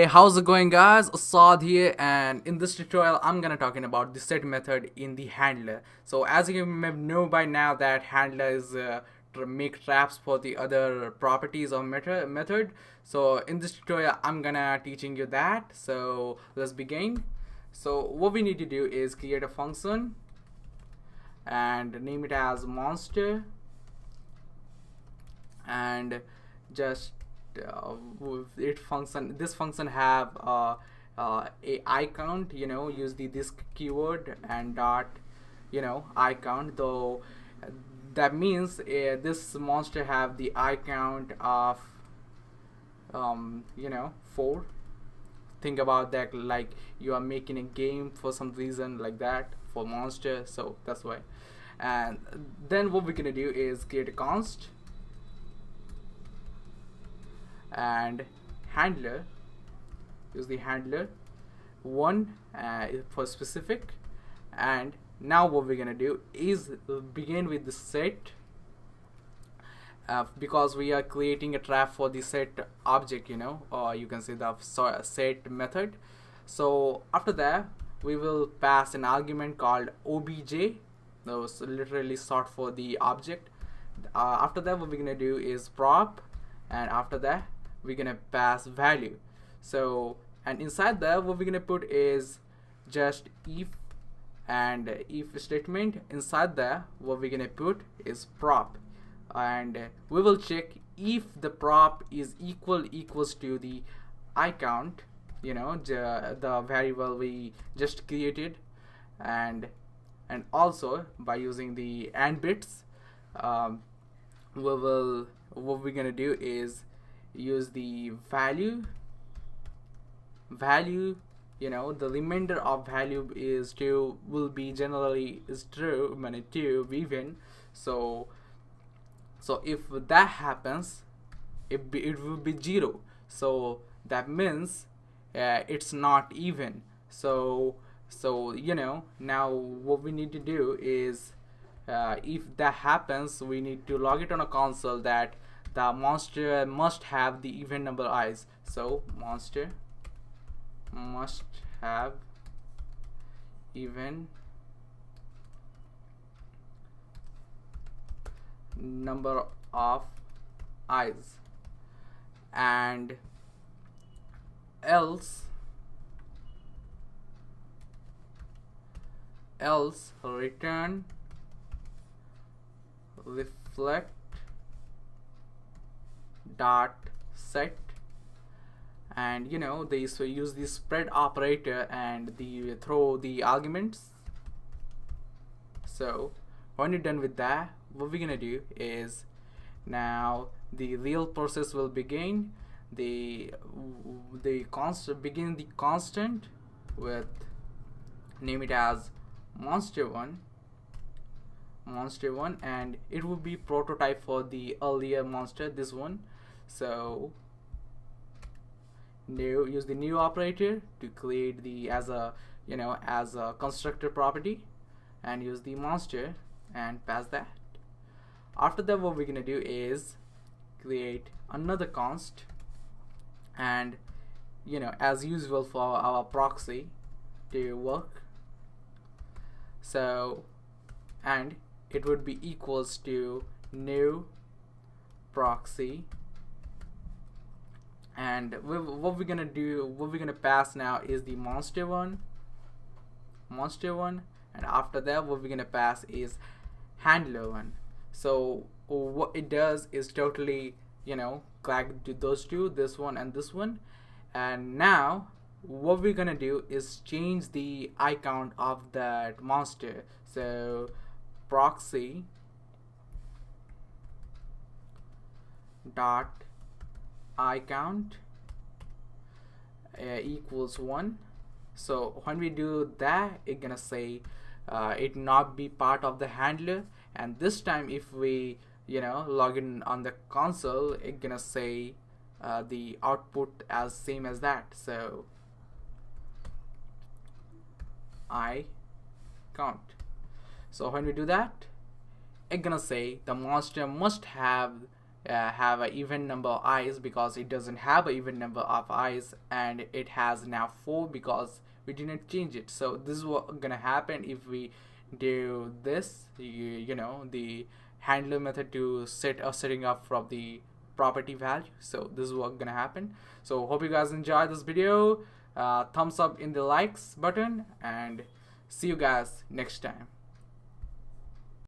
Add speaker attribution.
Speaker 1: Hey, how's it going, guys? Assad here, and in this tutorial I'm gonna talking about the set method in the handler. So as you may know by now that handler is make traps for the other properties of method. So in this tutorial I'm gonna teaching you that. So let's begin. So what we need to do is create a function and name it as monster, and just with it function this function have a I count, use the this keyword and dot I count, though that means this monster have the I count of 4. Think about that, like you are making a game for some reason like that for monster, so that's why. And then what we're gonna do is create a const and handler, use the handler one for specific. And now what we're gonna do is begin with the set, because we are creating a trap for the set object, or you can say the set method. So after that we will pass an argument called obj, those literally short for the object. After that what we're gonna do is prop, and after that we're gonna pass value. So, and inside there what we're gonna put is just if, and if statement. Inside there what we're gonna put is prop, and we will check if the prop is equals to the I count, the variable we just created. And also by using the AND bits, what we're gonna do is use the value, the remainder of value is 2, will be generally is true, 2 even. So if that happens, it will be 0, so that means it's not even. So now what we need to do is, if that happens, we need to log it on a console that the monster must have the even number eyes. So monster must have even number of eyes, and else return reflect dot set. And they so use the spread operator and the throw the arguments. So when you're done with that, what we're gonna do is now the real process will begin. The begin the constant with, name it as monster1, and it will be prototype for the earlier monster, this one. So use the new operator to create the as a constructor property, and use the monster and pass that. After that what we're gonna do is create another const, and as usual for our proxy to work. So, and it would be equals to new proxy, and what we're gonna pass now is the monster1, and after that what we're gonna pass is handler1. So what it does is totally crack those two, this one and this one. And now what we're gonna do is change the I count of that monster. So proxy dot I count equals 1. So when we do that, it's gonna say it not be part of the handler. And this time if we log in on the console, it's gonna say the output as same as that. So I count. So when we do that, it's gonna say the monster must have have an even number of eyes, because it doesn't have an even number of eyes, and it has now 4 because we didn't change it. So this is what gonna happen if we do this, you know, the handler method to setting up from the property value. So this is what gonna happen. So hope you guys enjoyed this video. Thumbs up in the likes button, and see you guys next time.